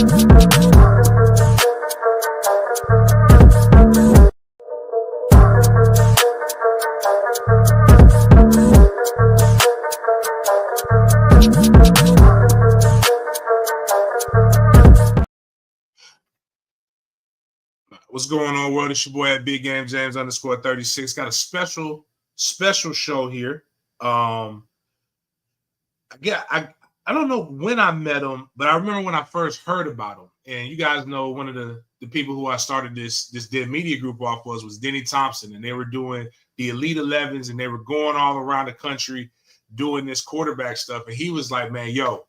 What's going on, world? It's your boy at Big Game James _36. Got a special show here. I don't know when I met him, but I remember when I first heard about him. And you guys know one of the people who I started this Dead Media group off was Denny Thompson, and they were doing the Elite 11s, and they were going all around the country doing this quarterback stuff. And he was like, man, yo,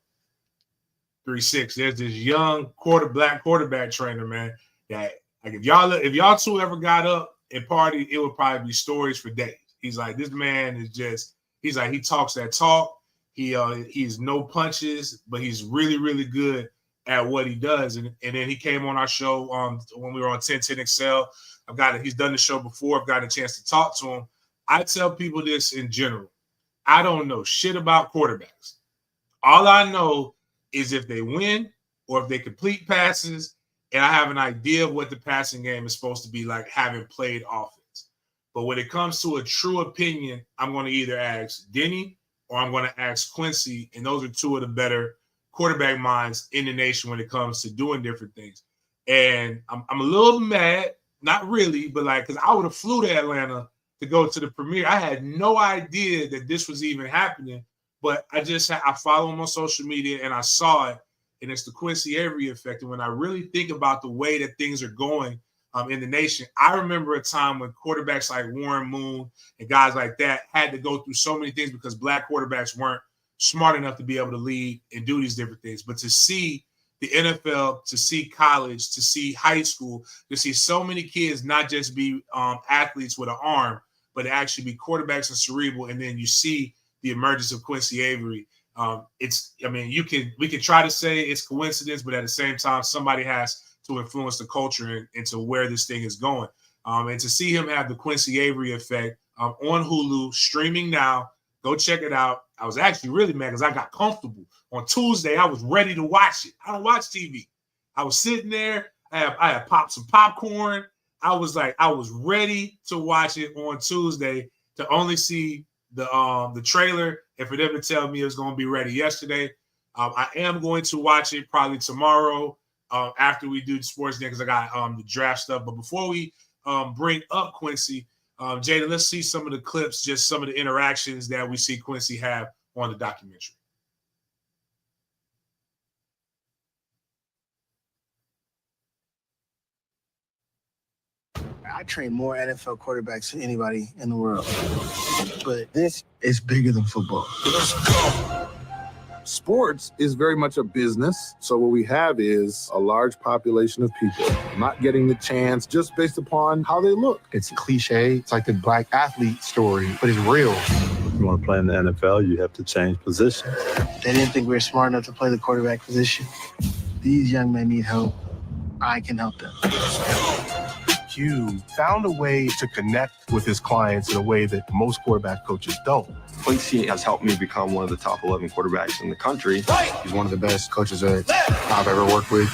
3-6, there's this young black quarterback trainer, man, that like if y'all two ever got up and partied, it would probably be stories for days. He's like, this man is just, he's like, he talks that talk. He's no punches, but he's really, really good at what he does. And then he came on our show when we were on 1010 Excel. He's done the show before. I've gotten a chance to talk to him. I tell people this in general. I don't know shit about quarterbacks. All I know is if they win or if they complete passes, and I have an idea of what the passing game is supposed to be like, having played offense. But when it comes to a true opinion, I'm going to either ask Denny or I'm going to ask Quincy, and those are two of the better quarterback minds in the nation when it comes to doing different things. And I'm a little mad, not really, but like, because I would have flew to Atlanta to go to the premiere. I had no idea that this was even happening, but I follow him on social media and I saw it. And it's the Quincy Avery effect. And when I really think about the way that things are going in the nation, I remember a time when quarterbacks like Warren Moon and guys like that had to go through so many things because black quarterbacks weren't smart enough to be able to lead and do these different things. But to see the NFL, to see college, to see high school, to see so many kids not just be athletes with an arm, but to actually be quarterbacks and cerebral, and then you see the emergence of Quincy Avery. We can try to say it's coincidence, but at the same time, somebody has to influence the culture into where this thing is going. And to see him have the Quincy Avery effect on Hulu, streaming now, go check it out. I was actually really mad because I got comfortable. On Tuesday, I was ready to watch it. I don't watch TV. I was sitting there. I had popped some popcorn. I was ready to watch it on Tuesday, to only see the trailer and for them to tell me it was going to be ready yesterday. I am going to watch it probably tomorrow after we do the sports day, because I got the draft stuff. But before we bring up Quincy, Jada, let's see some of the clips, just some of the interactions that we see Quincy have on the documentary. I train more NFL quarterbacks than anybody in the world. But this is bigger than football. Let's go. Sports is very much a business. So what we have is a large population of people not getting the chance just based upon how they look. It's cliche. It's like the black athlete story, but it's real. If you want to play in the NFL, you have to change positions. They didn't think we were smart enough to play the quarterback position. These young men need help. I can help them. Hugh found a way to connect with his clients in a way that most quarterback coaches don't. Quincy has helped me become one of the top 11 quarterbacks in the country. He's one of the best coaches that I've ever worked with.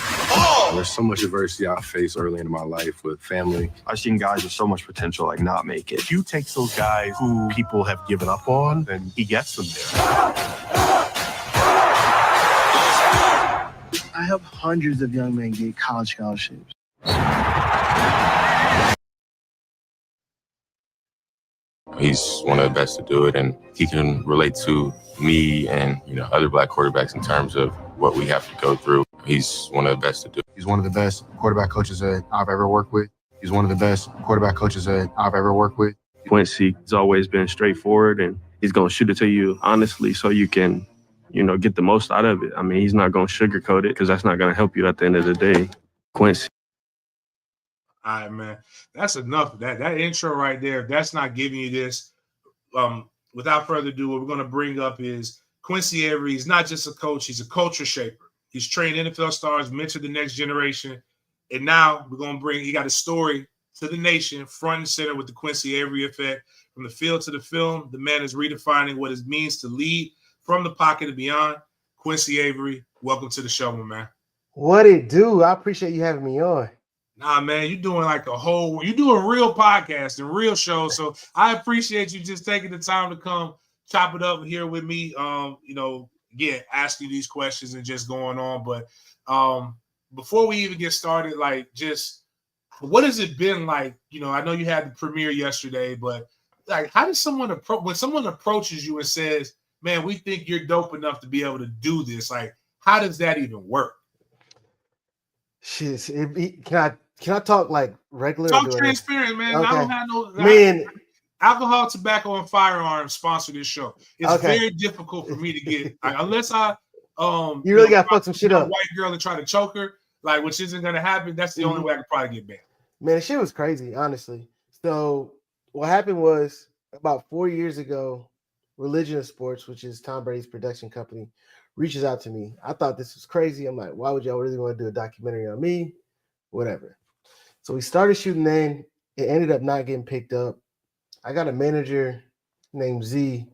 There's so much adversity I faced early in my life with family. I've seen guys with so much potential not make it. Hugh takes those guys who people have given up on, and he gets them there. I help hundreds of young men get college scholarships. He's one of the best to do it, and he can relate to me and other black quarterbacks in terms of what we have to go through. He's one of the best to do it. He's one of the best quarterback coaches that I've ever worked with. He's one of the best quarterback coaches that I've ever worked with. Quincy's always been straightforward, and he's going to shoot it to you honestly so you can, get the most out of it. I mean, he's not going to sugarcoat it because that's not going to help you at the end of the day. Quincy. All right, man. That's enough of that. That intro right there, if that's not giving you this, without further ado, what we're going to bring up is Quincy Avery. He's not just a coach. He's a culture shaper. He's trained NFL stars, mentored the next generation. And now we're going to he got a story to the nation, front and center, with the Quincy Avery effect. From the field to the film, the man is redefining what it means to lead from the pocket and beyond. Quincy Avery, welcome to the show, my man. What it do? I appreciate you having me on. Nah, man, you doing like you do a real podcast and real show. So I appreciate you just taking the time to come chop it up here with me. Again, asking these questions and just going on. But before we even get started, like, just what has it been like? I know you had the premiere yesterday, but like, how does when someone approaches you and says, "Man, we think you're dope enough to be able to do this," like, how does that even work? Shit, can I talk like regular or Talk do it? transparent, man. I Okay, don't have no man. alcohol, tobacco, and firearms sponsor this show. It's Okay, very difficult for me to get unless I you really gotta fuck some shit a up, white girl and try to choke her, like, which isn't gonna happen. That's the only way I could probably get banned. man. The shit was crazy, honestly. So what happened was about 4 years ago, Religion of Sports, which is Tom Brady's production company, reaches out to me. I thought this was crazy. I'm like, why would y'all really want to do a documentary on me? Whatever. So we started shooting then. It ended up not getting picked up. I got a manager named Z,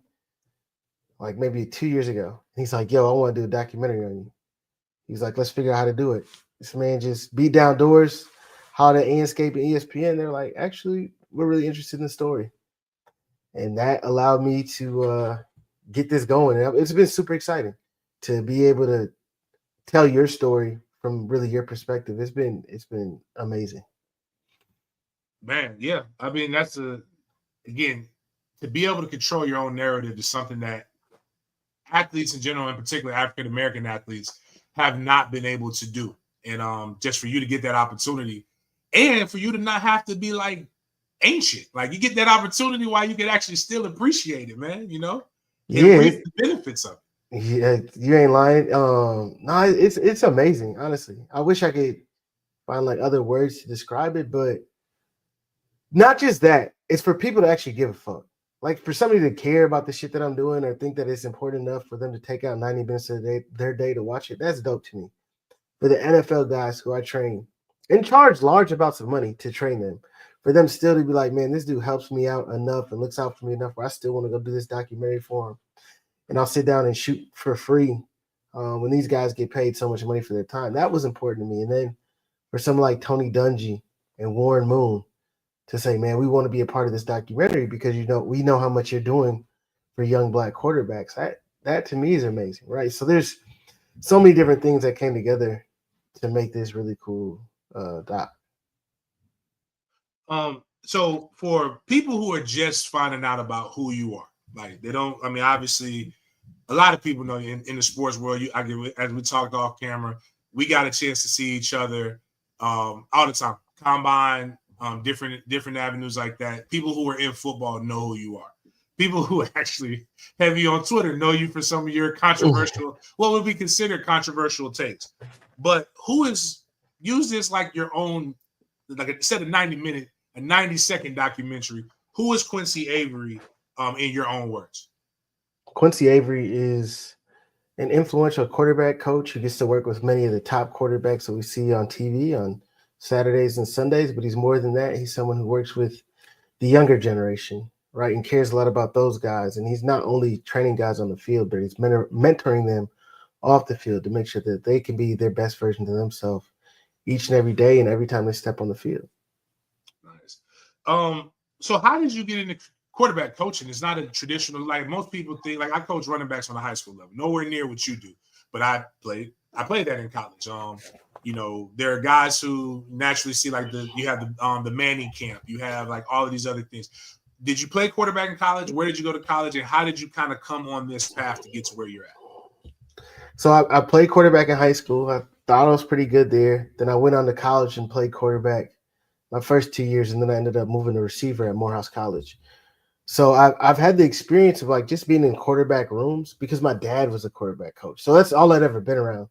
like maybe 2 years ago. He's like, yo, I want to do a documentary on you. He's like, let's figure out how to do it. This man just beat down doors, hollered at Anscape and ESPN. They're like, actually, we're really interested in the story. And that allowed me to get this going. And it's been super exciting to be able to tell your story from really your perspective. It's been amazing. Man, yeah. I mean, again, to be able to control your own narrative is something that athletes in general, in particular African American athletes, have not been able to do. And just for you to get that opportunity, and for you to not have to be like ancient, like, you get that opportunity while you can actually still appreciate it, man. And reap the benefits of it. Yeah, you ain't lying. No, it's amazing, honestly. I wish I could find like other words to describe it, but not just that. It's for people to actually give a fuck. Like, for somebody to care about the shit that I'm doing or think that it's important enough for them to take out 90 minutes of their day to watch it, that's dope to me. For the NFL guys who I train and charge large amounts of money to train them, for them still to be like, man, this dude helps me out enough and looks out for me enough where I still want to go do this documentary for him. And I'll sit down and shoot for free when these guys get paid so much money for their time. That was important to me. And then for someone like Tony Dungy and Warren Moon to say, man, we want to be a part of this documentary because, we know how much you're doing for young Black quarterbacks. That to me is amazing, right? So there's so many different things that came together to make this really cool doc. So for people who are just finding out about who you are, like, they don't, I mean, obviously a lot of people know in the sports world, as we talked off camera, we got a chance to see each other all the time. Combine, different avenues like that. People who are in football know who you are. People who actually have you on Twitter know you for some of your controversial, what would be considered controversial takes. But use this like your own, like, instead of 90-minute, a 90-second documentary. Who is Quincy Avery in your own words? Quincy Avery is an influential quarterback coach who gets to work with many of the top quarterbacks that we see on TV on Saturdays and Sundays, but he's more than that. He's someone who works with the younger generation, right, and cares a lot about those guys. And he's not only training guys on the field, but he's mentoring them off the field to make sure that they can be their best version of themselves each and every day and every time they step on the field. Nice. So how did you get into quarterback coaching? It's not a traditional, like most people think. Like, I coach running backs on a high school level, nowhere near what you do, but I played that in college. There are guys who naturally see, like, you have the Manning camp, you have like all of these other things. Did you play quarterback in college? Where did you go to college, and how did you kind of come on this path to get to where you're at? So I played quarterback in high school. I thought I was pretty good there. Then I went on to college and played quarterback my first 2 years, and then I ended up moving to receiver at Morehouse College. So I've had the experience of, like, just being in quarterback rooms because my dad was a quarterback coach. So that's all I'd ever been around.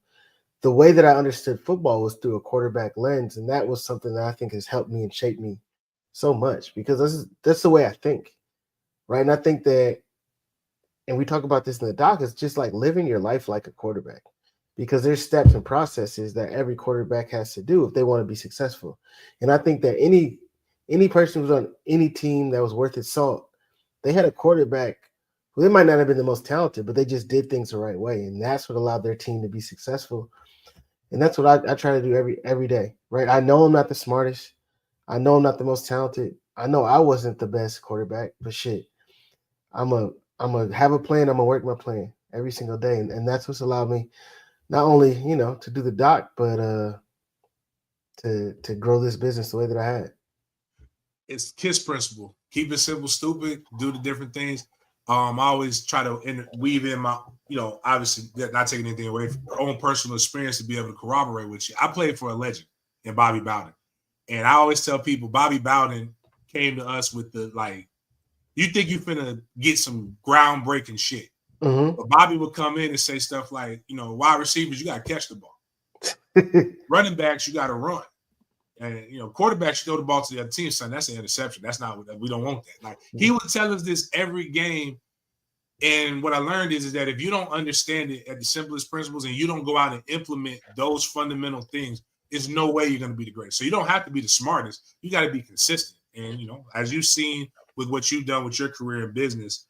The way that I understood football was through a quarterback lens, and that was something that I think has helped me and shaped me so much because that's the way I think, right? And I think that, and we talk about this in the doc, it's just like living your life like a quarterback because there's steps and processes that every quarterback has to do if they want to be successful. And I think that any person who's on any team that was worth its salt, they had a quarterback who, they might not have been the most talented, but they just did things the right way. And that's what allowed their team to be successful. And that's what I try to do every day, right? I know I'm not the smartest. I know I'm not the most talented. I know I wasn't the best quarterback, but shit, I'm a I'm gonna have a plan. I'm gonna work my plan every single day, and that's what's allowed me not only to do the doc, but to grow this business the way that I had. It's KISS principle. Keep it simple, stupid. Do the different things. I always try to weave in my, obviously not taking anything away from your own personal experience to be able to corroborate with you. I played for a legend in Bobby Bowden, and I always tell people Bobby Bowden came to us with the you think you finna get some groundbreaking shit, but Bobby would come in and say stuff like, wide receivers, you gotta catch the ball. Running backs, you gotta run. And quarterbacks, you throw the ball to the other team, son. That's an interception. That's not what we don't want that. Like he would tell us this every game. And what I learned is that if you don't understand it at the simplest principles and you don't go out and implement those fundamental things, there's no way you're going to be the greatest. So you don't have to be the smartest. You got to be consistent. And as you've seen with what you've done with your career in business,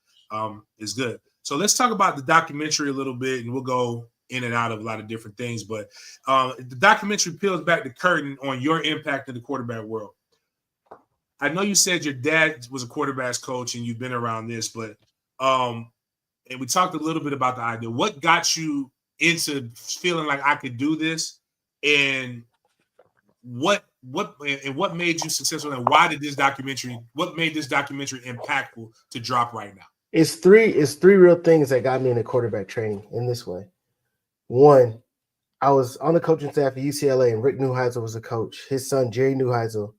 is good. So let's talk about the documentary a little bit, and we'll go in and out of a lot of different things. But the documentary peels back the curtain on your impact in the quarterback world. I know you said your dad was a quarterbacks coach and you've been around this, but and we talked a little bit about the idea. What got you into feeling like I could do this, and what made you successful, and why did what made this documentary impactful to drop right now? It's three real things that got me into quarterback training in this way. One, I was on the coaching staff at UCLA, and Rick Neuheisel was a coach. His son, Jerry Neuheisel,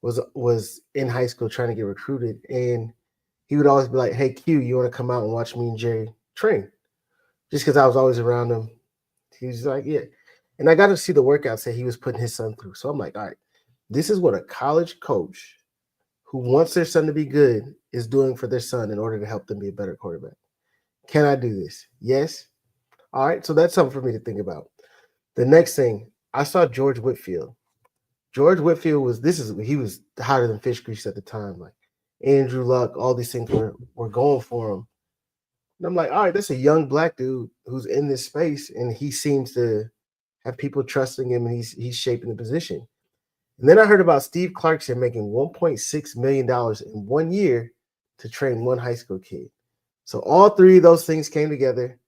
was in high school trying to get recruited, and he would always be like, "Hey, Q, you want to come out and watch me and Jerry train?" Just because I was always around him. He was like, "Yeah." And I got to see the workouts that he was putting his son through. So I'm like, all right, this is what a college coach who wants their son to be good is doing for their son in order to help them be a better quarterback. Can I do this? Yes. All right, so that's something for me to think about. The next thing, I saw George Whitfield. George Whitfield was hotter than fish grease at the time. Like Andrew Luck, all these things were going for him. And I'm like, all right, that's a young black dude who's in this space, and he seems to have people trusting him, and he's shaping the position. And then I heard about Steve Clarkson making $1.6 million in 1 year to train one high school kid. So all three of those things came together.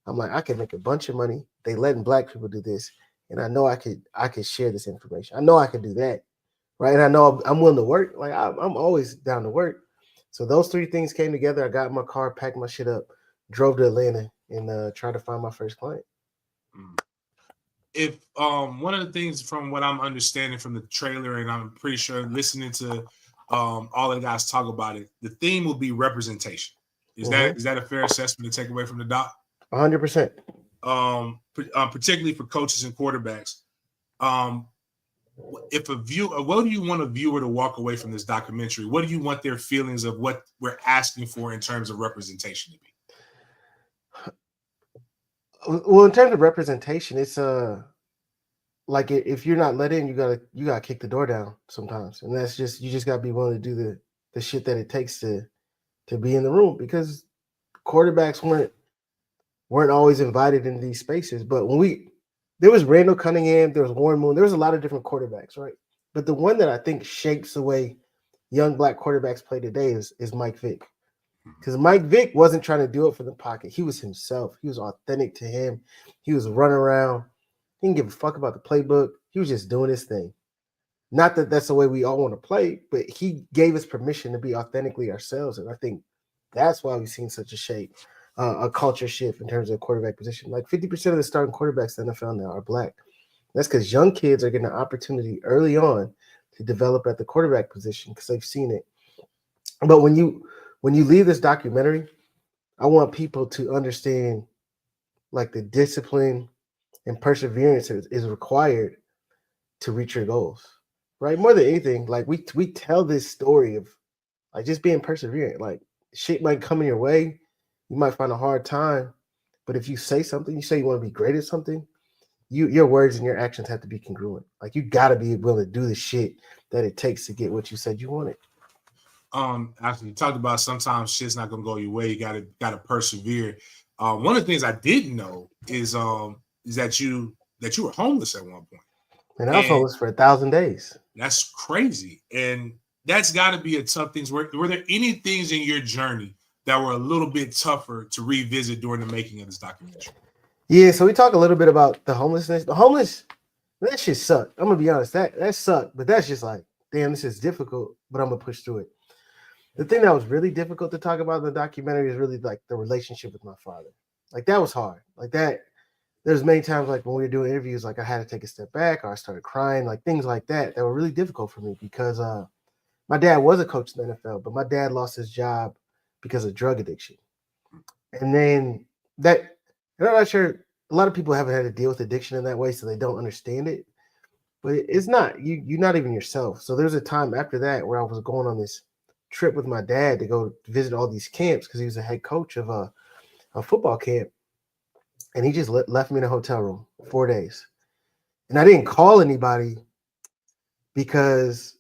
I'm like, I can make a bunch of money. They letting black people do this, and I know I could share this information. I know I could do that, right? And I know I'm willing to work. Like I'm always down to work. So those three things came together. I got in my car, packed my shit up, drove to Atlanta, and tried to find my first client. If one of the things from what I'm understanding from the trailer, and I'm pretty sure listening to all the guys talk about it, the theme will be representation. Is that a fair assessment to take away from the doc? 100%. Particularly for coaches and quarterbacks. If what do you want a viewer to walk away from this documentary? What do you want their feelings of what we're asking for in terms of representation to be? Well, in terms of representation, it's like if you're not let in, you gotta kick the door down sometimes, and that's just you just gotta be willing to do the shit that it takes to be in the room, because quarterbacks weren't always invited into these spaces. But there was Randall Cunningham, there was Warren Moon, there was a lot of different quarterbacks, right? But the one that I think shapes the way young black quarterbacks play today is Mike Vick. Because Mike Vick wasn't trying to do it for the pocket. He was himself. He was authentic to him. He was running around. He didn't give a fuck about the playbook. He was just doing his thing. Not that that's the way we all want to play, but he gave us permission to be authentically ourselves. And I think that's why we've seen such a culture shift in terms of the quarterback position. Like 50% of the starting quarterbacks in the NFL now are black. That's because young kids are getting an opportunity early on to develop at the quarterback position because they've seen it. But when you leave this documentary, I want people to understand like the discipline and perseverance is required to reach your goals, right? More than anything, like we tell this story of like just being perseverant. Like shit might come in your way, you might find a hard time, but if you say something, you say you want to be great at something, your words and your actions have to be congruent. Like you got to be willing to do the shit that it takes to get what you said you wanted. After you talked about sometimes shit's not gonna go your way, you gotta persevere. One of the things I didn't know is that you that you were homeless at one point. And I was homeless for 1,000 days. That's crazy. And that's got to be a tough thing. Were there any things in your journey that were a little bit tougher to revisit during the making of this documentary? Yeah, so we talk a little bit about the homelessness. The homeless, that shit sucked. I'm gonna be honest, that sucked. But that's just like, damn, this is difficult, but I'm gonna push through it. The thing that was really difficult to talk about in the documentary is really like the relationship with my father. Like that was hard. Like that, there's many times like when we were doing interviews, like I had to take a step back or I started crying, like things like that were really difficult for me because my dad was a coach in the NFL, but my dad lost his job because of drug addiction. And then that, I'm not sure, a lot of people haven't had to deal with addiction in that way, so they don't understand it. But it's not, you're not even yourself. So there's a time after that where I was going on this trip with my dad to go visit all these camps because he was a head coach of a football camp. And he just left me in a hotel room 4 days. And I didn't call anybody because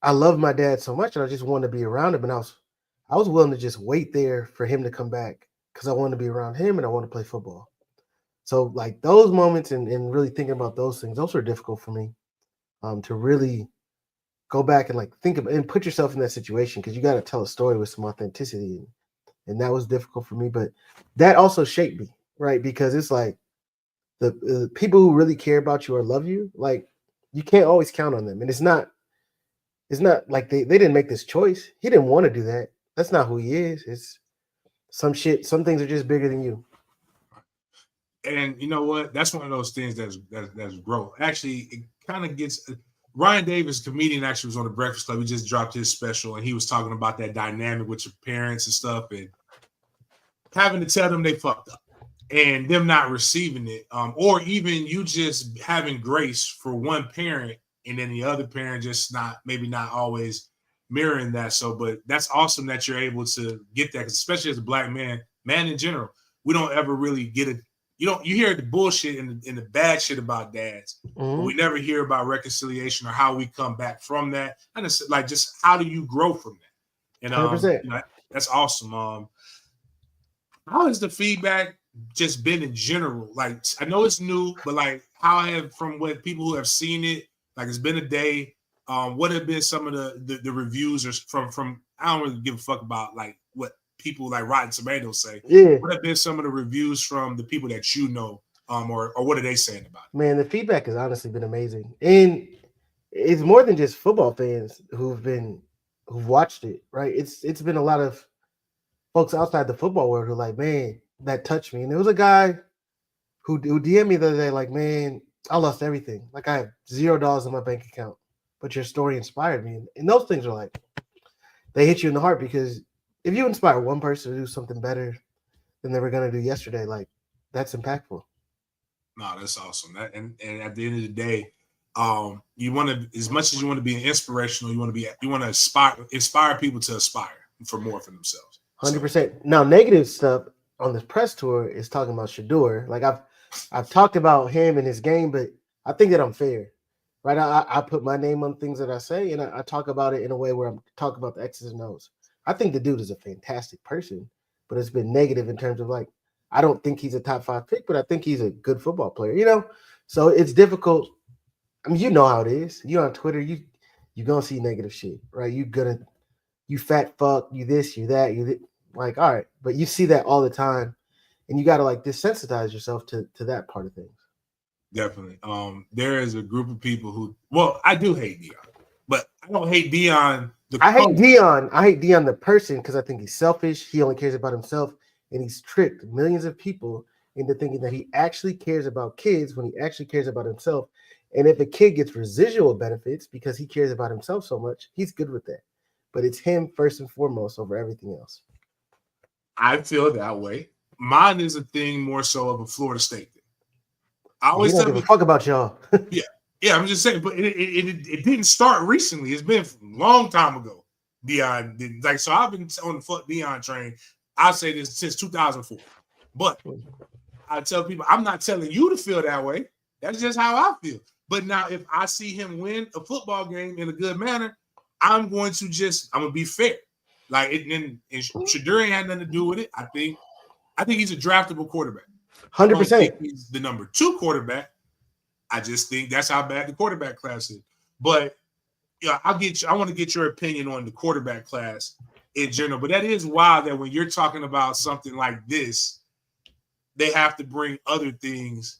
I love my dad so much and I just wanted to be around him. And I was willing to just wait there for him to come back because I wanted to be around him and I wanted to play football. So like those moments and really thinking about those things, those were difficult for me to really go back and like think about and put yourself in that situation because you got to tell a story with some authenticity. And that was difficult for me, but that also shaped me, right? Because it's like the people who really care about you or love you, like you can't always count on them. And it's not like they didn't make this choice. He didn't want to do that. That's not who he is. It's some things are just bigger than you. And you know what? That's one of those things that's growth. Actually, it kind of gets Ryan Davis, comedian, actually was on the Breakfast Club. He just dropped his special and he was talking about that dynamic with your parents and stuff and having to tell them they fucked up and them not receiving it. Or even you just having grace for one parent and then the other parent just not always mirroring that. So, but that's awesome that you're able to get that, especially as a Black man in general. We don't ever really get it. You hear the bullshit and the bad shit about dads, but we never hear about reconciliation or how we come back from that. And it's like, just how do you grow from that? And that's awesome. How has the feedback just been in general? Like, I know it's new, but like, how have from what people who have seen it, like it's been a day. What have been some of the reviews or from I don't really give a fuck about like what people like Rotten Tomatoes say. Yeah. What have been some of the reviews from the people that you know, or what are they saying about it? Man, the feedback has honestly been amazing. And it's more than just football fans who've watched it, right? It's been a lot of folks outside the football world who are like, man, that touched me. And there was a guy who DM'd me the other day, like, man, I lost everything. Like I have $0 in my bank account, but your story inspired me. And those things are like, they hit you in the heart because if you inspire one person to do something better than they were going to do yesterday, like that's impactful. No, that's awesome. And at the end of the day, you want to, as much as you want to be inspirational, you want to inspire people to aspire for more for themselves. 100%. Now, negative stuff on this press tour is talking about Shedeur. Like I've talked about him and his game, but I think that I'm fair, right? I put my name on things that I say, and I talk about it in a way where I'm talking about the X's and O's. I think the dude is a fantastic person, but it's been negative in terms of like, I don't think he's a top 5 pick, but I think he's a good football player, So it's difficult. I mean, you know how it is. You're on Twitter, you're going to see negative shit, right? You fat fuck, you this, you that, like, all right. But you see that all the time, and you got to like desensitize yourself to that part of things. Definitely. There is a group of people who, well, I do hate Deion, but I don't hate Deion. I hate Deion the person because I think he's selfish. He only cares about himself, and he's tricked millions of people into thinking that he actually cares about kids when he actually cares about himself. And if a kid gets residual benefits because he cares about himself so much, he's good with that. But it's him first and foremost over everything else. I feel that way. Mine is a thing more so of a Florida State thing. I always don't give a fuck about y'all. Yeah, I'm just saying, but it didn't start recently. It's been a long time ago. Deion didn't like, so I've been on the fuck Deion train. I say this since 2004. But I tell people, I'm not telling you to feel that way. That's just how I feel. But now, if I see him win a football game in a good manner, I'm going to be fair. Like, and Shedeur ain't had nothing to do with it. I think he's a draftable quarterback. 100%. He's the number 2 quarterback. I just think that's how bad the quarterback class is. But yeah, I want to get your opinion on the quarterback class in general. But that is wild that when you're talking about something like this, they have to bring other things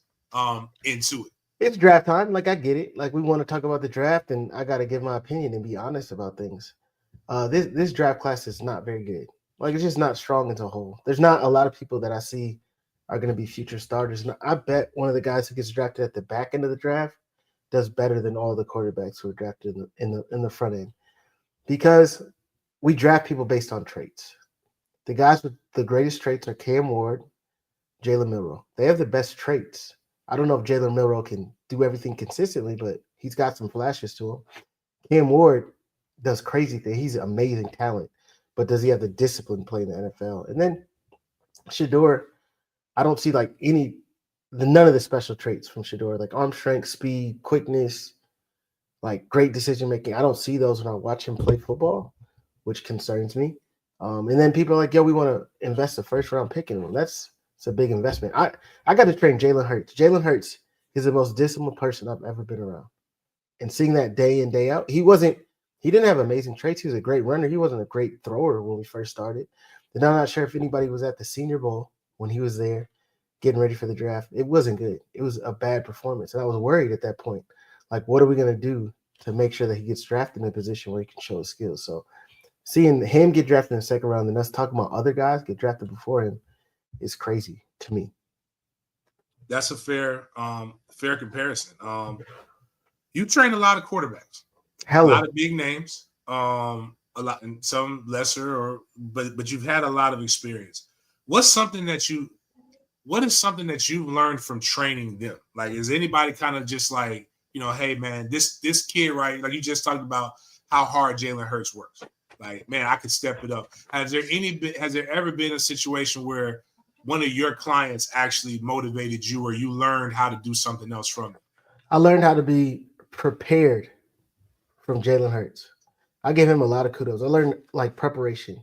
into it. It's draft time. Like I get it. Like we want to talk about the draft, and I got to give my opinion and be honest about things. This draft class is not very good. Like it's just not strong as a whole. There's not a lot of people that I see are going to be future starters. And I bet one of the guys who gets drafted at the back end of the draft does better than all the quarterbacks who are drafted in the front end, because we draft people based on traits. The guys with the greatest traits are Cam Ward, Jalen Milroe. They have the best traits. I don't know if Jalen Milroe can do everything consistently, but he's got some flashes to him. Cam Ward does crazy things. He's an amazing talent, but does he have the discipline to play in the NFL? And then Shador, I don't see like none of the special traits from Shador, like arm strength, speed, quickness, like great decision making. I don't see those when I watch him play football, which concerns me. And then people are like, yo, we want to invest a first round pick in him. It's a big investment. I got to train Jalen Hurts. Jalen Hurts is the most disciplined person I've ever been around. And seeing that day in, day out, he didn't have amazing traits. He was a great runner. He wasn't a great thrower when we first started. And I'm not sure if anybody was at the Senior Bowl when he was there getting ready for the draft. It wasn't good. It was a bad performance. And I was worried at that point. Like, what are we going to do to make sure that he gets drafted in a position where he can show his skills? So seeing him get drafted in the second round and us talking about other guys get drafted before him is crazy to me. That's a fair comparison. You train a lot of quarterbacks, a lot of big names, a lot, and some lesser, but you've had a lot of experience. What is something that you've learned from training them? Like, is anybody kind of just like, hey man, this kid, right? Like you just talked about how hard Jalen Hurts works. Like, man, I could step it up. Has there ever been a situation where one of your clients actually motivated you, or you learned how to do something else from it? I learned how to be prepared from Jalen Hurts. I gave him a lot of kudos. I learned like preparation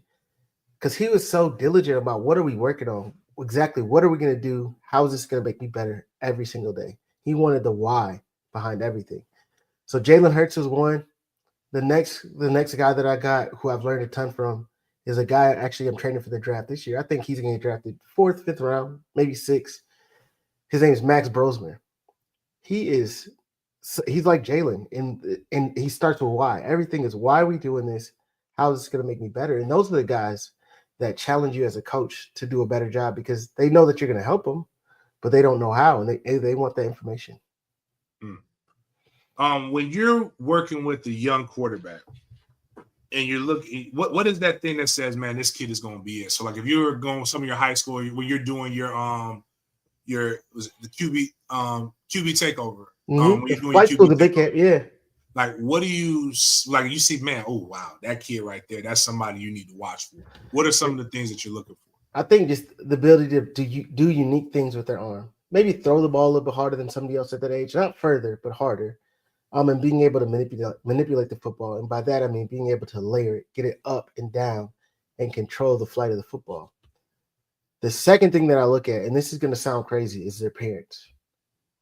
because he was so diligent about what are we working on? Exactly. What are we going to do? How is this going to make me better every single day? He wanted the why behind everything. So Jalen Hurts was one. The next guy that I got who I've learned a ton from is a guy actually I'm training for the draft this year. I think he's going to get drafted 4th, 5th round, maybe 6th. His name is Max Brosman. He's like Jalen, and he starts with why. Everything is why are we doing this? How is this going to make me better? And those are the guys that challenge you as a coach to do a better job because they know that you're going to help them, but they don't know how, and they want that information. When you're working with the young quarterback and you're looking, what is that thing that says, man, this kid is going to be it? So like if you're going with some of your high school, when you're doing your was it the QB takeover, when you're doing QB the big cat, yeah. Like, what do you like? You see, man, oh wow, that kid right there, that's somebody you need to watch for. What are some of the things that you're looking for? I think just the ability to do unique things with their arm. Maybe throw the ball a little bit harder than somebody else at that age, not further, but harder. And being able to manipulate the football. And by that, I mean being able to layer it, get it up and down, and control the flight of the football. The second thing that I look at, and this is going to sound crazy, is their parents,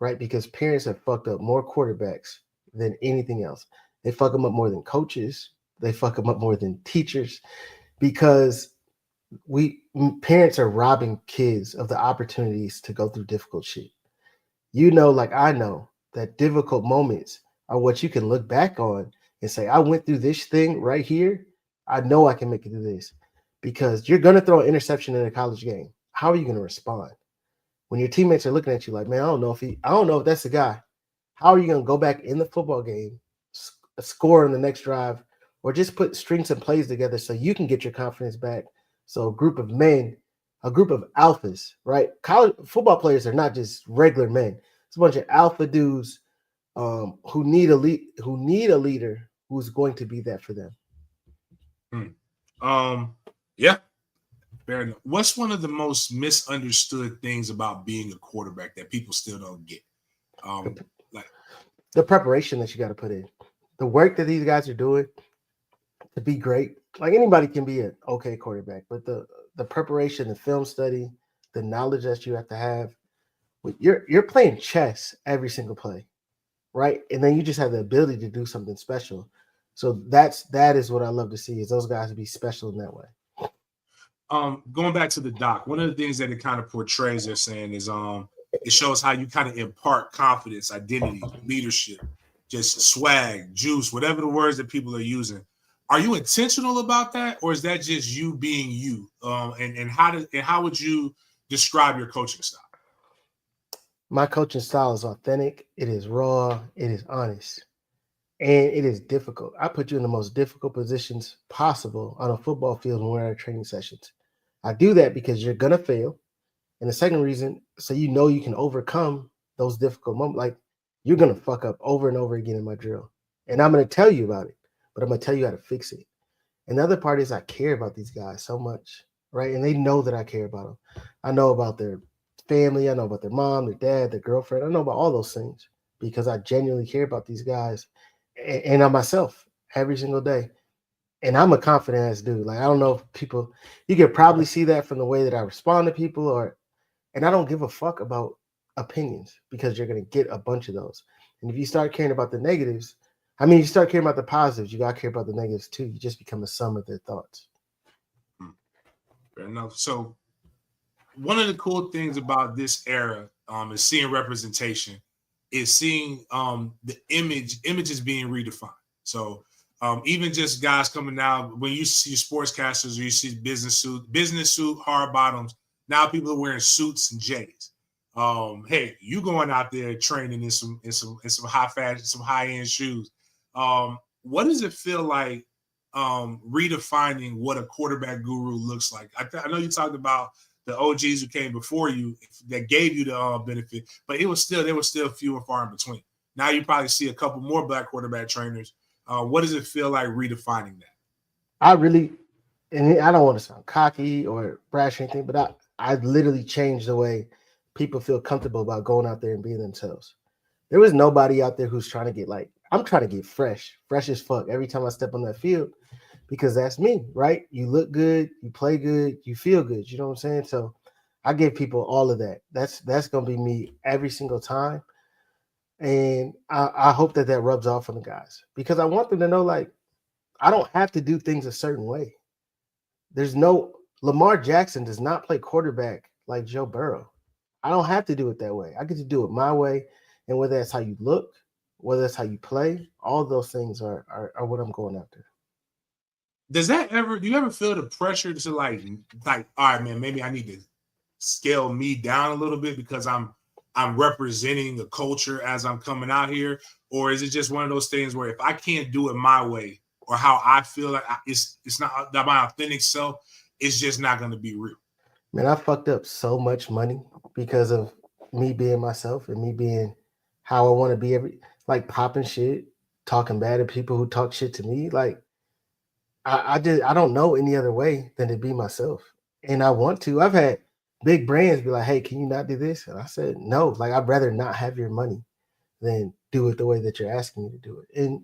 right? Because parents have fucked up more quarterbacks than anything else. They fuck them up more than coaches. They fuck them up more than teachers because parents are robbing kids of the opportunities to go through difficult shit. Like I know that difficult moments are what you can look back on and say, I went through this thing right here. I know I can make it through this because you're going to throw an interception in a college game. How are you going to respond when your teammates are looking at you like, man, I don't know if that's the guy. How are you going to go back in the football game, score on the next drive, or just put strings and plays together so you can get your confidence back? So a group of men, a group of alphas, right? College football players are not just regular men. It's a bunch of alpha dudes who need a leader who's going to be that for them. Yeah, fair enough. What's one of the most misunderstood things about being a quarterback that people still don't get? Like the preparation that you got to put in, the work that these guys are doing to be great. Like anybody can be an okay quarterback, but the preparation, the film study, the knowledge that you have to have. You're playing chess every single play. right? And then you just have the ability to do something special. So that is what I love to see, is those guys to be special in that way. Going back to the doc, one of the things that it kind of portrays, they're saying, is it shows how you kind of impart confidence, identity, leadership, just swag, juice, whatever the words that people are using. Are you intentional about that, or is that just you being you? And how would you describe your coaching style? My coaching style is authentic. It is raw. It is honest. And it is difficult. I put you in the most difficult positions possible on a football field when we're at training sessions. I do that because you're going to fail. And the second reason, so you know you can overcome those difficult moments. Like, you're going to fuck up over and over again in my drill. And I'm going to tell you about it, but I'm going to tell you how to fix it. And the other part is I care about these guys so much, right? And they know that I care about them. I know about their family. I know about their mom, their dad, their girlfriend. I know about all those things because I genuinely care about these guys and on myself every single day. And I'm a confident ass dude. Like, I don't know if people, you could probably see that from the way that I respond to people, and I don't give a fuck about opinions because you're going to get a bunch of those. And if you start caring about the negatives, you start caring about the positives, you got to care about the negatives too. You just become a sum of their thoughts. Fair enough. So one of the cool things about this era is seeing representation, is seeing the images being redefined. So even just guys coming out, when you see sportscasters or you see business suit, hard bottoms, now people are wearing suits and J's. Hey, you going out there training in some high fashion, some high end shoes. What does it feel like redefining what a quarterback guru looks like? I know you talked about the OGs who came before you that gave you the benefit, but they were still few and far in between. Now you probably see a couple more black quarterback trainers. What does it feel like redefining that? I don't want to sound cocky or brash or anything, but I literally changed the way people feel comfortable about going out there and being themselves. There was nobody out there who's trying to get I'm trying to get fresh as fuck every time I step on that field, because that's me, right? You look good, you play good, you feel good. You know what I'm saying? So I give people all of that. That's going to be me every single time. And I hope that rubs off on the guys, because I want them to know, I don't have to do things a certain way. Lamar Jackson does not play quarterback like Joe Burrow. I don't have to do it that way. I get to do it my way. And whether that's how you look, whether that's how you play, all those things are what I'm going after. Do you ever feel the pressure to like, all right, man, maybe I need to scale me down a little bit because I'm representing a culture as I'm coming out here? Or is it just one of those things where if I can't do it my way or how I feel like it's not my authentic self, it's just not going to be real? Man, I fucked up so much money because of me being myself and me being how I want to be, popping shit, talking bad at people who talk shit to me. I don't know any other way than to be myself. And I want to. I've had big brands be like, hey, can you not do this? And I said, no, I'd rather not have your money than do it the way that you're asking me to do it. And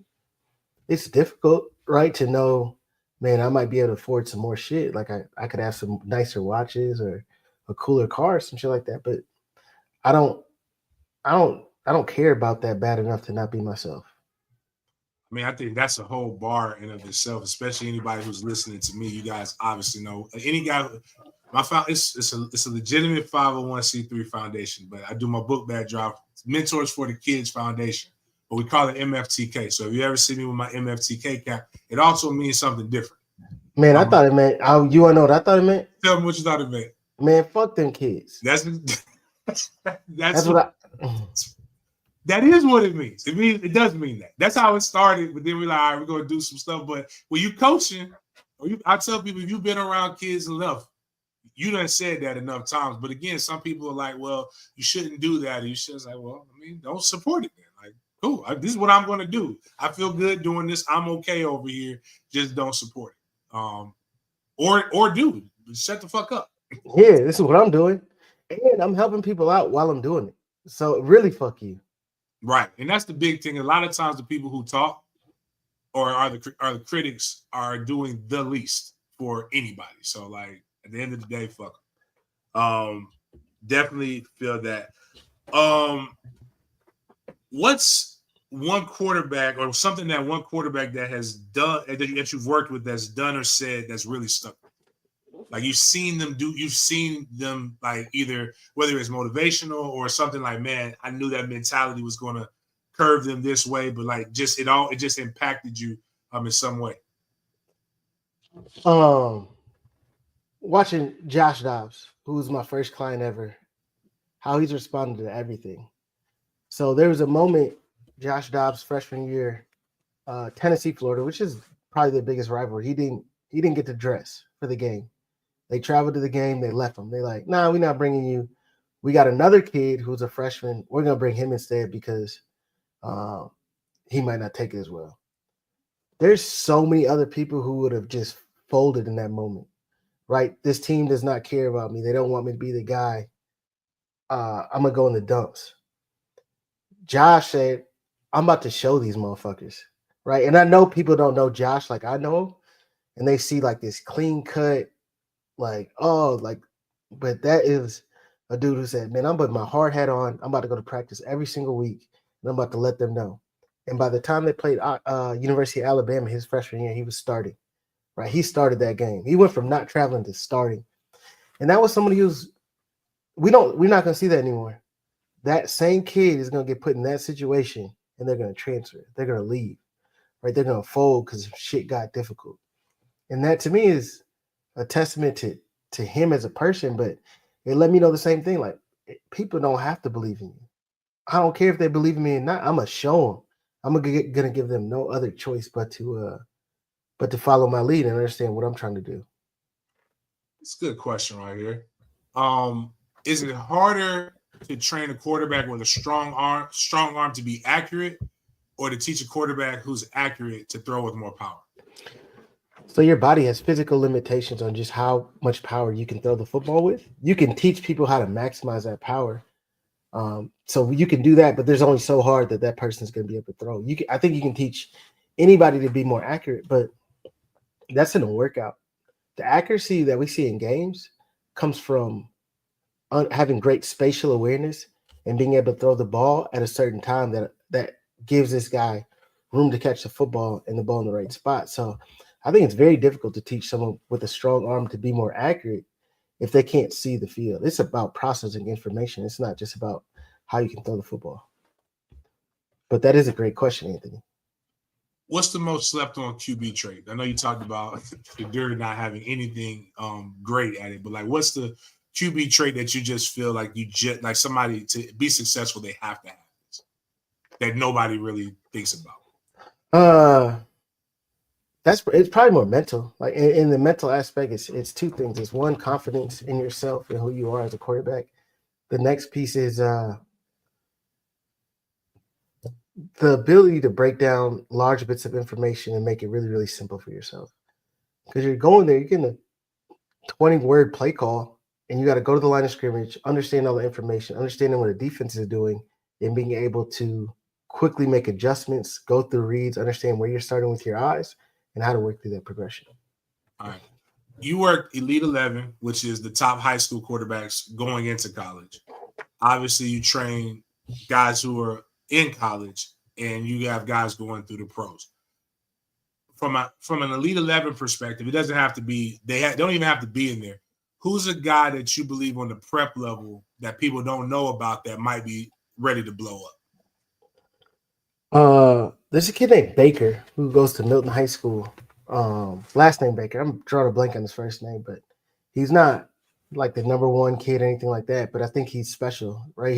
it's difficult, right, to know, man, I might be able to afford some more shit. I could have some nicer watches or a cooler car or some shit like that. But I don't care about that bad enough to not be myself. I mean, I think that's a whole bar in of itself, especially anybody who's listening to me. You guys obviously know any guy. It's a legitimate 501c3 foundation, but I do my book bag drop, Mentors for the Kids Foundation, but we call it MFTK. So if you ever see me with my MFTK cap, it also means something different. Man, I thought it meant. You want to know what I thought it meant? Tell me what you thought it meant. Man, fuck them kids. That's what that is what it means. It does mean that. That's how it started. But then we're like, all right, we're gonna do some stuff. But when you coaching, I tell people, if you've been around kids enough, you done said that enough times. But again, some people are like, well, you shouldn't do that. And you should say, well, don't support it then. Cool. This is what I'm gonna do. I feel good doing this. I'm okay over here. Just don't support it. Or do shut the fuck up. Yeah, this is what I'm doing, and I'm helping people out while I'm doing it. So really, fuck you. Right, and that's the big thing. A lot of times, the people who talk or are the critics are doing the least for anybody. So, at the end of the day, fuck them. Definitely feel that. What's one quarterback or something that one quarterback that has done that you've worked with that's done or said that's really stuck? Like you've seen them like either whether it's motivational or something like, man, I knew that mentality was going to curve them this way, but like it just impacted you in some way. Watching Josh Dobbs, who was my first client ever, how he's responded to everything. So there was a moment, Josh Dobbs freshman year, Tennessee, Florida, which is probably the biggest rivalry. He didn't get to dress for the game. They traveled to the game. They left him. They're like, nah, we're not bringing you. We got another kid who's a freshman. We're going to bring him instead because he might not take it as well. There's so many other people who would have just folded in that moment, right? This team does not care about me. They don't want me to be the guy. I'm going to go in the dumps. Josh said, I'm about to show these motherfuckers, right? And I know people don't know Josh like I know him, and they see like this clean cut, like, but that is a dude who said, man, I'm putting my hard hat on. I'm about to go to practice every single week, and I'm about to let them know. And by the time they played University of Alabama his freshman year, he was starting, right? He started that game. He went from not traveling to starting. And that was somebody who's we're not going to see that anymore. That same kid is going to get put in that situation, and they're going to transfer. They're going to leave, right? They're going to fold because shit got difficult. And that to me is a testament to him as a person, but it let me know the same thing. Like, people don't have to believe in you. I don't care if they believe in me or not. I'm going to show them. I'm going to give them no other choice but to follow my lead and understand what I'm trying to do. It's a good question right here. Is it harder to train a quarterback with a strong arm to be accurate, or to teach a quarterback who's accurate to throw with more power? So your body has physical limitations on just how much power you can throw the football with. You can teach people how to maximize that power. So you can do that, but there's only so hard that person's going to be able to throw. I think you can teach anybody to be more accurate, but that's in a workout. The accuracy that we see in games comes from having great spatial awareness and being able to throw the ball at a certain time that gives this guy room to catch the football and the ball in the right spot. So I think it's very difficult to teach someone with a strong arm to be more accurate if they can't see the field. It's about processing information. It's not just about how you can throw the football. But that is a great question, Anthony. What's the most slept on QB trait? I know you talked about Shadur not having anything great at it, but like, what's the QB trait that you just feel like like somebody to be successful, they have to have this, that nobody really thinks about? It's probably more mental. Like in the mental aspect, it's two things. It's one, confidence in yourself and who you are as a quarterback. The next piece is the ability to break down large bits of information and make it really, really simple for yourself. Because you're going there, you're getting a 20-word play call, and you got to go to the line of scrimmage, understand all the information, understanding what the defense is doing, and being able to quickly make adjustments, go through reads, understand where you're starting with your eyes, and how to work through that progression. All right. You worked Elite 11, which is the top high school quarterbacks going into college. Obviously, you train guys who are in college, and you have guys going through the pros. From an Elite 11 perspective, it doesn't have to be, they don't even have to be in there. Who's a guy that you believe on the prep level that people don't know about that might be ready to blow up? There's a kid named Baker who goes to Milton High School. Last name Baker. I'm drawing a blank on his first name, but he's not like the number one kid or anything like that. But I think he's special, right?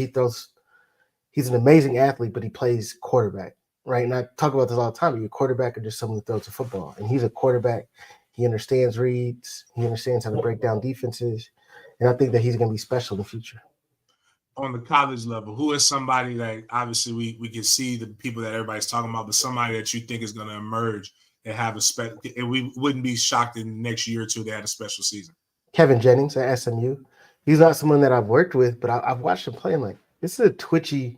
He's an amazing athlete, but he plays quarterback, right? And I talk about this all the time. You're a quarterback or just someone who throws a football. And he's a quarterback. He understands reads. He understands how to break down defenses. And I think that he's going to be special in the future. On the college level, who is somebody that obviously we can see the people that everybody's talking about, but somebody that you think is going to emerge and have and we wouldn't be shocked in the next year or two they had a special season? Kevin Jennings at SMU. He's not someone that I've worked with, but I've watched him play. I'm like, this is a twitchy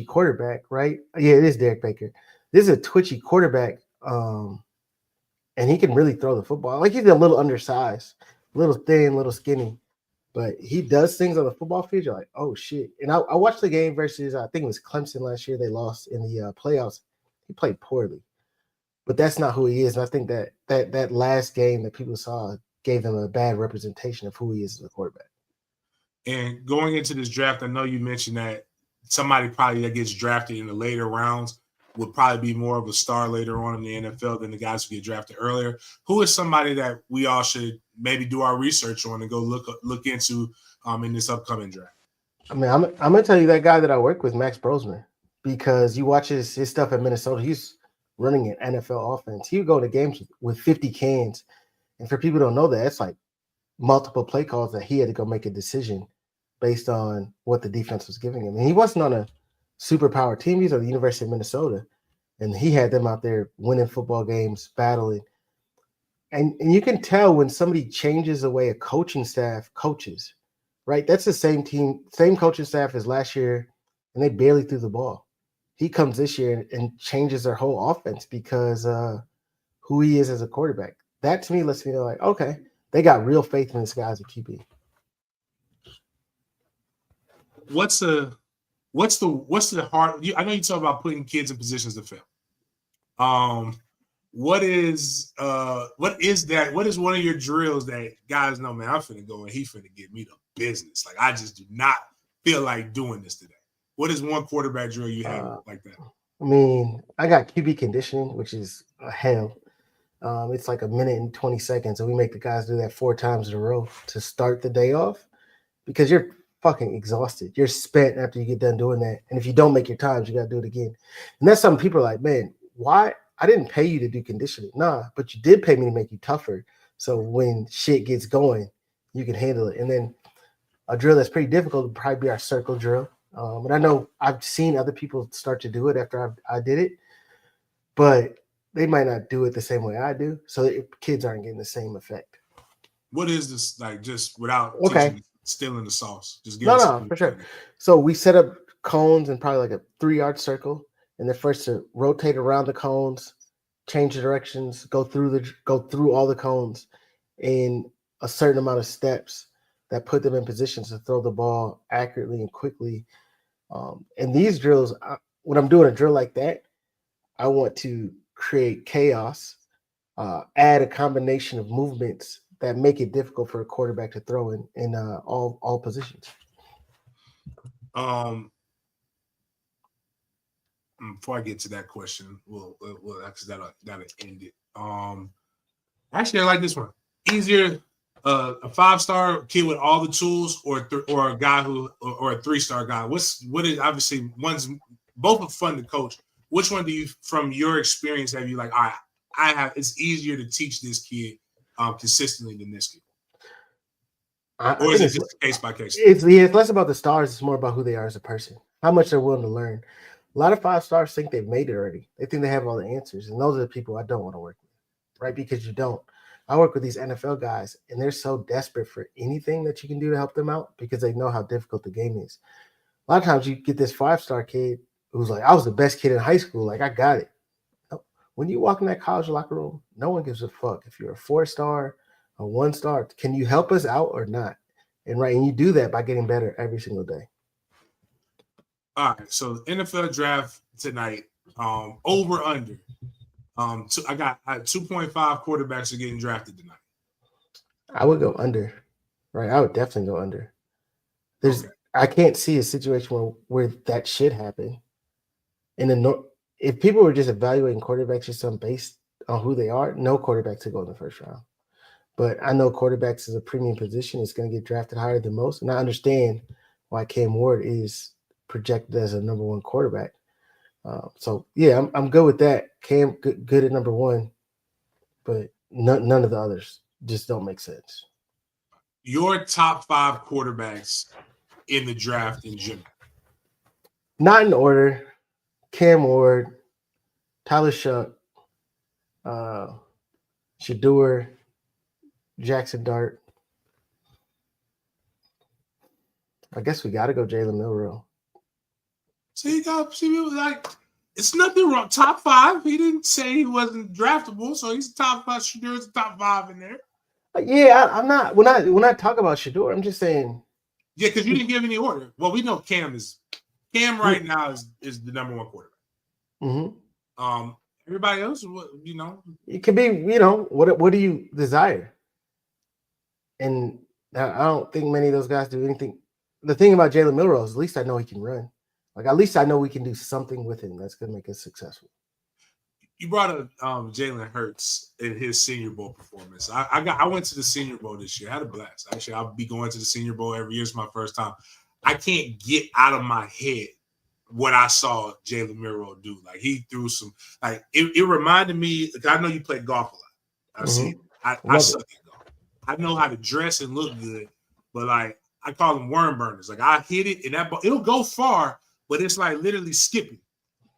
quarterback, right? Yeah, it is Derek Baker. This is a twitchy quarterback, and he can really throw the football. Like, he's a little undersized, a little thin, a little skinny, but he does things on the football field. You're like, oh shit. And I watched the game versus I think it was Clemson last year. They lost in the playoffs. He played poorly, but that's not who he is. And I think that last game that people saw gave him a bad representation of who he is as a quarterback. And going into this draft, I know you mentioned that somebody probably that gets drafted in the later rounds would probably be more of a star later on in the NFL than the guys who get drafted earlier. Who is somebody that we all should maybe do our research on and go look into in this upcoming draft? I mean, I'm gonna tell you that guy that I work with, Max Brosman, because you watch his stuff at Minnesota. He's running an NFL offense. He would go to games with 50 cans, and for people who don't know that, it's like multiple play calls that he had to go make a decision based on what the defense was giving him. And he wasn't on a superpower team. He's on the University of Minnesota, and he had them out there winning football games, battling. And you can tell when somebody changes the way a coaching staff coaches, right? That's the same team, same coaching staff as last year, and they barely threw the ball. He comes this year and changes their whole offense because who he is as a quarterback. That to me lets me know, like, okay, they got real faith in this guy as a QB. What's the hard? I know you talk about putting kids in positions to fail. What is that? What is one of your drills that guys know, man, I'm finna go and he finna give me the business. Like, I just do not feel like doing this today. What is one quarterback drill you have like that? I mean, I got QB conditioning, which is hell. It's like a minute and 20 seconds, and we make the guys do that 4 times in a row to start the day off because you're fucking exhausted. You're spent after you get done doing that. And if you don't make your times, you got to do it again. And that's something people are like, man, why? I didn't pay you to do conditioning. Nah, but you did pay me to make you tougher. So when shit gets going, you can handle it. And then a drill that's pretty difficult would probably be our circle drill. And I know I've seen other people start to do it after I did it, but they might not do it the same way I do. So kids aren't getting the same effect. What is this like? Just without stealing the sauce. Just give no, for sure. So we set up cones in probably like a 3-yard circle, and they're first to rotate around the cones, change the directions, go through all the cones in a certain amount of steps that put them in positions to throw the ball accurately and quickly. And these drills, when I'm doing a drill like that, I want to create chaos, add a combination of movements that make it difficult for a quarterback to throw in all positions. Before I get to that question, we'll actually that'll end it. Actually, I like this one. Easier, a 5-star kid with all the tools, or a guy or a 3-star guy. What is obviously both are fun to coach. Which one do you, from your experience, have you like? I have. It's easier to teach this kid consistently than this kid. Or is it just case by case? It's less about the stars. It's more about who they are as a person, how much they're willing to learn. A lot of 5-stars think they've made it already. They think they have all the answers, and those are the people I don't want to work with, right? Because you don't. I work with these NFL guys, and they're so desperate for anything that you can do to help them out because they know how difficult the game is. A lot of times you get this 5-star kid who's like, I was the best kid in high school. Like, I got it. When you walk in that college locker room, no one gives a fuck if you're a 4-star, a 1-star. Can you help us out or not? And you do that by getting better every single day. All right, so NFL draft tonight, over under. I got 2.5 quarterbacks are getting drafted tonight. I would go under, right? I would definitely go under. I can't see a situation where that should happen. If people were just evaluating quarterbacks just based on who they are, no quarterbacks would go in the first round. But I know quarterbacks is a premium position. It's going to get drafted higher than most, and I understand why Cam Ward is projected as a number 1 quarterback. So yeah, I'm good with that. Cam good at number 1, but none of the others just don't make sense. Your top 5 quarterbacks in the draft in general? Not in order. Cam Ward, Tyler Shuck, Shador, Jackson Dart. I guess we got to go Jalen Milroe. See, like, it's nothing wrong. Top 5. He didn't say he wasn't draftable, so he's top 5. Shador's top 5 in there. Yeah, I'm not. When I talk about Shador, I'm just saying. Yeah, because you didn't give any order. Well, we know Cam right now is the number one quarterback. Mm-hmm. Everybody else, it could be. What do you desire? And I don't think many of those guys do anything. The thing about Jalen Milrose, at least I know he can run. Like at least I know we can do something with him that's gonna make us successful. You brought up Jalen Hurts in his Senior Bowl performance. I went to the Senior Bowl this year. I had a blast. Actually, I'll be going to the Senior Bowl every year. It's my first time. I can't get out of my head what I saw Jalen Milroe do. Like he threw some. Like it reminded me. Like, I know you play golf a lot. I've seen. I suck at golf. I know how to dress and look good, but like I call them worm burners. Like I hit it and that ball, it'll go far, but it's like literally skipping.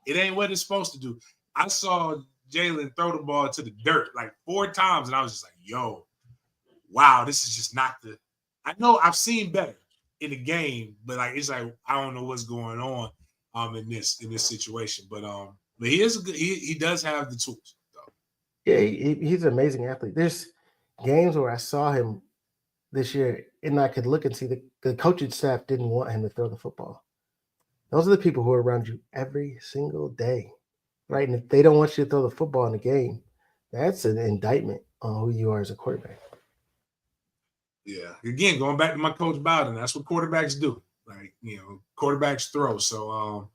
It ain't what it's supposed to do. I saw Jalen throw the ball to the dirt like 4 times, and I was just like, yo, wow, this is just not the – I know I've seen better in the game, but like it's like I don't know what's going on in this situation. But he is a good – he does have the tools. Though. Yeah, he's an amazing athlete. There's games where I saw him this year, and I could look and see the coaching staff didn't want him to throw the football. Those are the people who are around you every single day. Right, and if they don't want you to throw the football in the game, that's an indictment on who you are as a quarterback. Yeah, again, going back to my coach Bowden, that's what quarterbacks do. Like quarterbacks throw. So,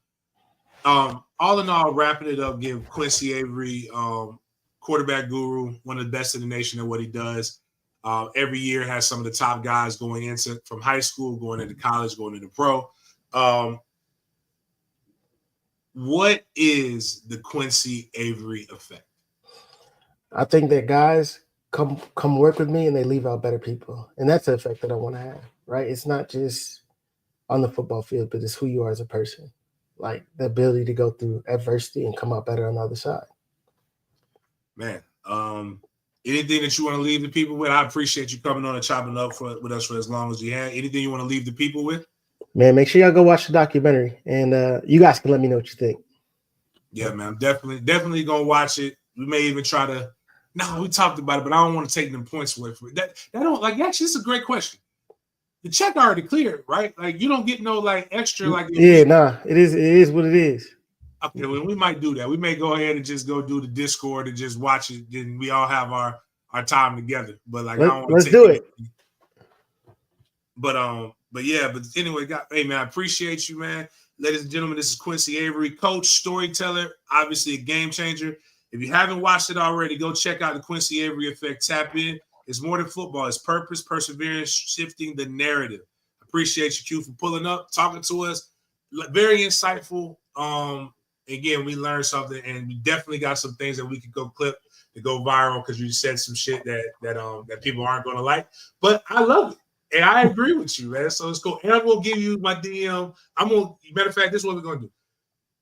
all in all, wrapping it up, give Quincy Avery, quarterback guru, one of the best in the nation at what he does. Every year has some of the top guys going into from high school, going into college, going into pro. What is the Quincy Avery effect? I think that guys come work with me and they leave out better people. And that's the effect that I want to have, right? It's not just on the football field, but it's who you are as a person. Like the ability to go through adversity and come out better on the other side. Man, anything that you want to leave the people with? I appreciate you coming on and chopping up with us for as long as you had. Anything you want to leave the people with? Man, make sure y'all go watch the documentary, and you guys can let me know what you think. Yeah, man, I'm definitely gonna watch it. We may even try to. No, we talked about it, but I don't want to take them points away from it. That don't like. Actually, it's a great question. The check already cleared, right? Like you don't get no like extra. Like it is what it is. Okay, well, we might do that. We may go ahead and just go do the Discord and just watch it. Then we all have our time together. But like, let's do it. But yeah, but anyway, hey man, I appreciate you, man. Ladies and gentlemen, this is Quincy Avery, coach, storyteller, obviously a game changer. If you haven't watched it already, go check out the Quincy Avery Effect. Tap in. It's more than football. It's purpose, perseverance, shifting the narrative. Appreciate you, Q, for pulling up, talking to us. Very insightful. Again, we learned something, and we definitely got some things that we could go clip to go viral because you said some shit that people aren't going to like. But I love it. And I agree with you, man. So it's cool. And I'm gonna give you my DM. Matter of fact, this is what we're gonna do.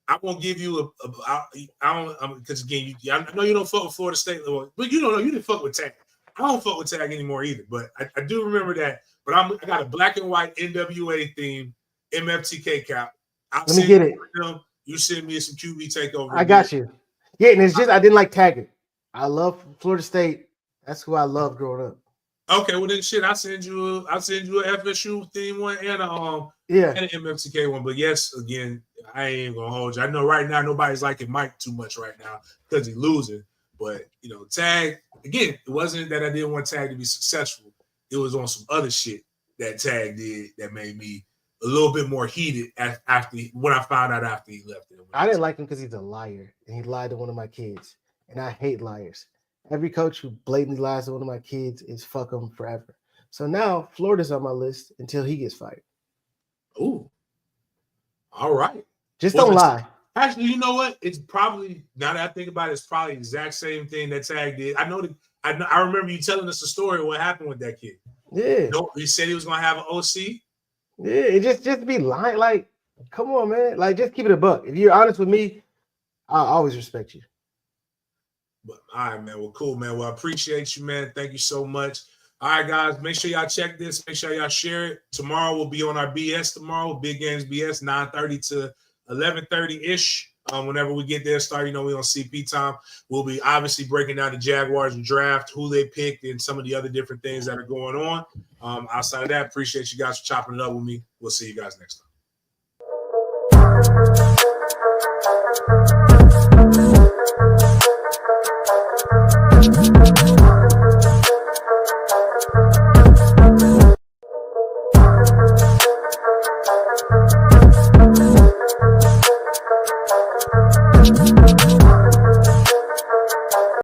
I'm gonna give you because again, I know you don't fuck with Florida State, but you don't know you didn't fuck with Tag. I don't fuck with Tag anymore either. But I do remember that. But I got a black and white NWA theme MFTK cap. Let me get it. You send me some QB takeover. I got you. Yeah, and it's just I didn't like Taggart. I love Florida State. That's who I loved growing up. Okay, well then shit, I'll send you a FSU theme one and an MFTK one. But yes, again, I ain't gonna hold you. I know right now nobody's liking Mike too much right now because he's losing. But Tag, again, it wasn't that I didn't want Tag to be successful. It was on some other shit that Tag did that made me a little bit more heated after when I found out after he left. I didn't like him because he's a liar and he lied to one of my kids. And I hate liars. Every coach who blatantly lies to one of my kids is fuck them forever. So now Florida's on my list until he gets fired. Ooh. All right. Just don't lie. Actually, you know what? It's probably, now that I think about it, it's probably the exact same thing that Tag did. I remember you telling us a story of what happened with that kid. Yeah. He said he was going to have an OC. Yeah, just be lying. Like, come on, man. Like, just keep it a buck. If you're honest with me, I'll always respect you. But all right, man. Well, cool, man. Well, I appreciate you, man. Thank you so much. All right, guys. Make sure y'all check this. Make sure y'all share it. Tomorrow we'll be on our BS tomorrow. Big Games BS, 9:30 to 11:30-ish. Whenever we get there, start, we on CP time. We'll be obviously breaking down the Jaguars draft, who they picked, and some of the other different things that are going on. Outside of that, appreciate you guys for chopping it up with me. We'll see you guys next time.